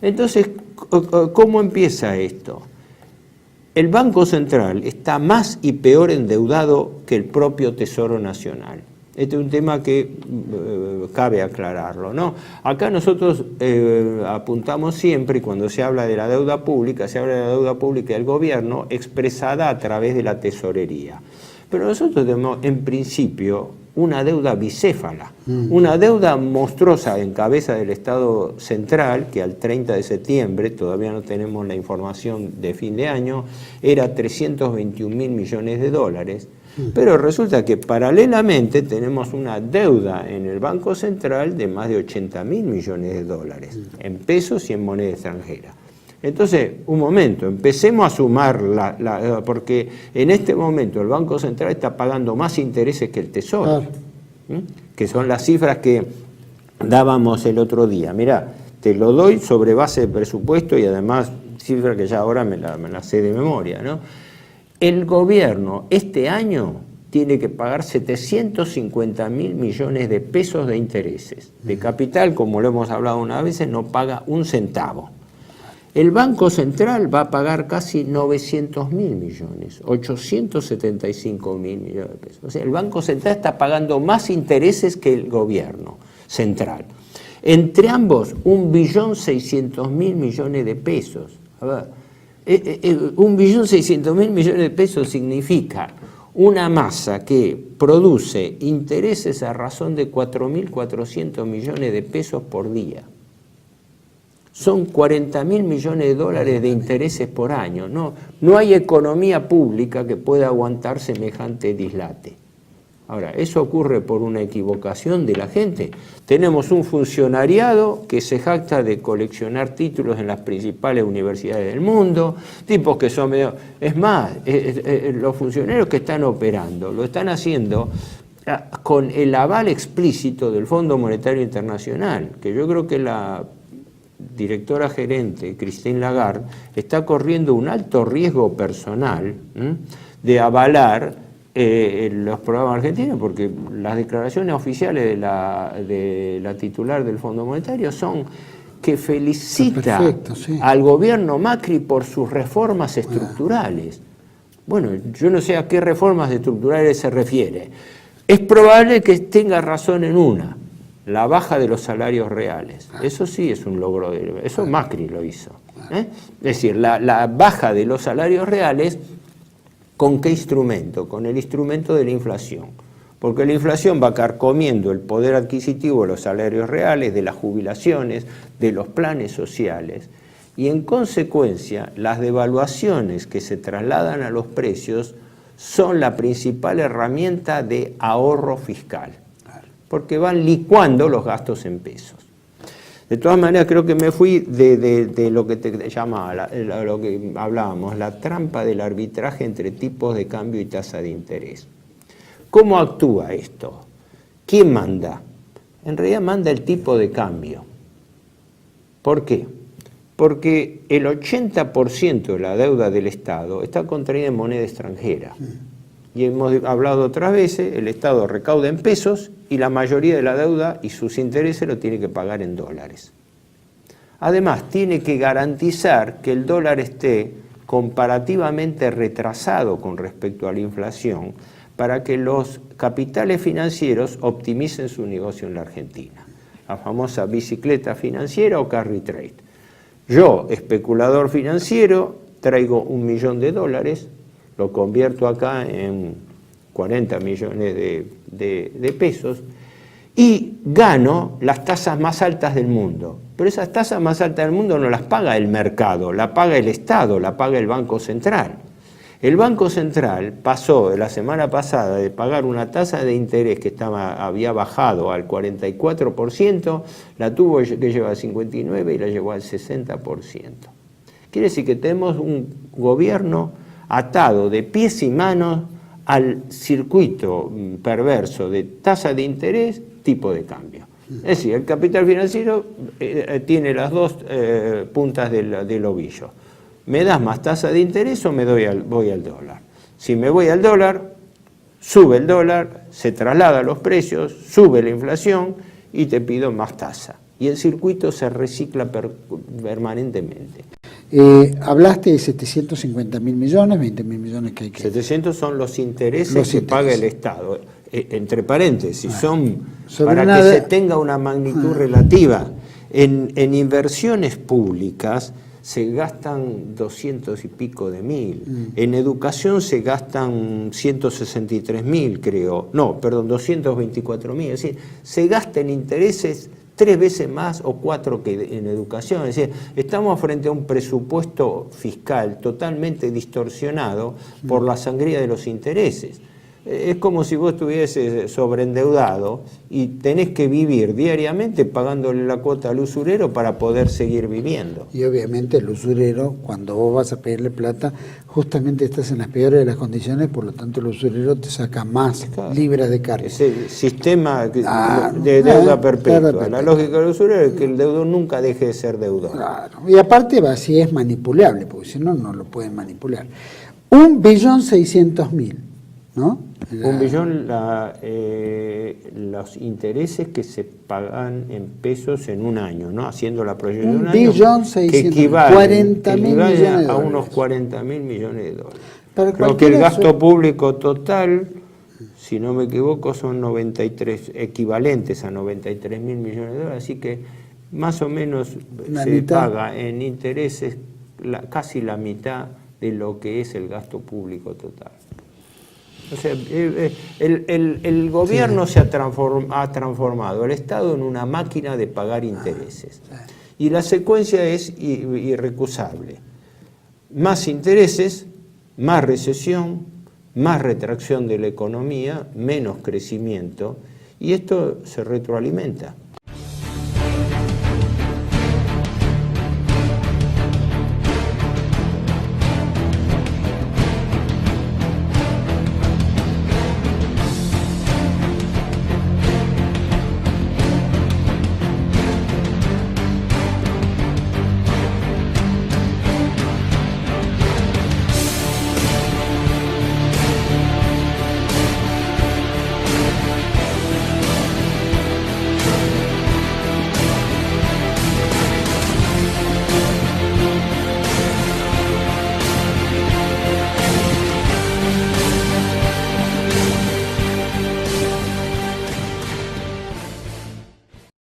Entonces, ¿cómo empieza esto? El Banco Central está más y peor endeudado que el propio Tesoro Nacional. Este es un tema que cabe aclararlo, ¿no? Acá nosotros apuntamos siempre, y cuando se habla de la deuda pública, se habla de la deuda pública del gobierno expresada a través de la tesorería. Pero nosotros tenemos, en principio, una deuda bicéfala, una deuda monstruosa en cabeza del Estado central, que al 30 de septiembre, todavía no tenemos la información de fin de año, era 321.000 millones de dólares. Pero resulta que paralelamente tenemos una deuda en el Banco Central de más de 80.000 millones de dólares, en pesos y en moneda extranjera. Entonces, un momento, empecemos a sumar, porque en este momento el Banco Central está pagando más intereses que el Tesoro, que son las cifras que dábamos el otro día. Mirá, te lo doy sobre base de presupuesto y además cifras que ya ahora me la sé de memoria, ¿no? El gobierno este año tiene que pagar 750.000 millones de pesos de intereses. De capital, como lo hemos hablado una vez, no paga un centavo. El Banco Central va a pagar casi 900.000 millones, 875.000 millones de pesos. O sea, el Banco Central está pagando más intereses que el gobierno central. Entre ambos, 1.600.000 millones de pesos. A ver, 1.600.000 millones de pesos significa una masa que produce intereses a razón de 4.400 millones de pesos por día. Son 40.000 millones de dólares de intereses por año. No hay economía pública que pueda aguantar semejante dislate. Ahora, eso ocurre por una equivocación de la gente. Tenemos un funcionariado que se jacta de coleccionar títulos en las principales universidades del mundo, tipos que son medio... Es más, los funcionarios que están operando lo están haciendo con el aval explícito del Fondo Monetario Internacional, que yo creo que la directora gerente, Christine Lagarde, está corriendo un alto riesgo personal de avalar los programas argentinos, porque las declaraciones oficiales de la titular del Fondo Monetario son que felicita al gobierno Macri por sus reformas estructurales. Bueno, yo no sé a qué reformas estructurales se refiere. Es probable que tenga razón en una, la baja de los salarios reales. Eso sí es un logro, eso Macri lo hizo. Es decir, la baja de los salarios reales. ¿Con qué instrumento? Con el instrumento de la inflación. Porque la inflación va carcomiendo el poder adquisitivo de los salarios reales, de las jubilaciones, de los planes sociales. Y en consecuencia, las devaluaciones que se trasladan a los precios son la principal herramienta de ahorro fiscal. Porque van licuando los gastos en pesos. De todas maneras, creo que me fui de lo que te llamaba, lo que hablábamos, la trampa del arbitraje entre tipos de cambio y tasa de interés. ¿Cómo actúa esto? ¿Quién manda? En realidad manda el tipo de cambio. ¿Por qué? Porque el 80% de la deuda del Estado está contraída en moneda extranjera. Y hemos hablado otras veces, el Estado recauda en pesos y la mayoría de la deuda y sus intereses lo tiene que pagar en dólares. Además, tiene que garantizar que el dólar esté comparativamente retrasado con respecto a la inflación para que los capitales financieros optimicen su negocio en la Argentina. La famosa bicicleta financiera o carry trade. Yo, especulador financiero, traigo $1.000.000, lo convierto acá en 40 millones de pesos y gano las tasas más altas del mundo. Pero esas tasas más altas del mundo no las paga el mercado, la paga el Estado, la paga el Banco Central. El Banco Central pasó la semana pasada de pagar una tasa de interés que había bajado al 44%, la tuvo que llevar al 59% y la llevó al 60%. Quiere decir que tenemos un gobierno atado de pies y manos al circuito perverso de tasa de interés, tipo de cambio. Es decir, el capital financiero tiene las dos puntas del ovillo. ¿Me das más tasa de interés o voy al dólar? Si me voy al dólar, sube el dólar, se traslada a los precios, sube la inflación y te pido más tasa. y el circuito se recicla permanentemente. Hablaste de 750.000 millones, 20.000 millones que hay que... 700 son los intereses que paga el Estado. Entre paréntesis, son para que se tenga una magnitud relativa. En inversiones públicas se gastan 200 y pico de mil. En educación se gastan 163.000, creo. No, perdón, 224.000. Es decir, se gasta en intereses 3 veces más o 4 que en educación. Es decir, estamos frente a un presupuesto fiscal totalmente distorsionado por la sangría de los intereses. Es como si vos estuvieses sobreendeudado y tenés que vivir diariamente pagándole la cuota al usurero para poder seguir viviendo. Y obviamente el usurero, cuando vos vas a pedirle plata, justamente estás en las peores de las condiciones, por lo tanto el usurero te saca más libras de carga. Ese sistema de deuda perpetua. La lógica del usurero es que el deudor nunca deje de ser deudor. Claro. Y aparte así es manipulable, porque si no, no lo pueden manipular. 1.600.000.000, ¿no? 1 billón los intereses que se pagan en pesos en un año, ¿no? Haciendo la proyección de un año, que equivale a unos 40.000 millones de dólares. Creo que el gasto público total, si no me equivoco, son 93, equivalentes a 93.000 millones de dólares, así que más o menos se paga en intereses casi la mitad de lo que es el gasto público total. O sea, el gobierno se ha transformado el Estado en una máquina de pagar intereses. Y la secuencia es irrecusable. Más intereses, más recesión, más retracción de la economía, menos crecimiento, y esto se retroalimenta.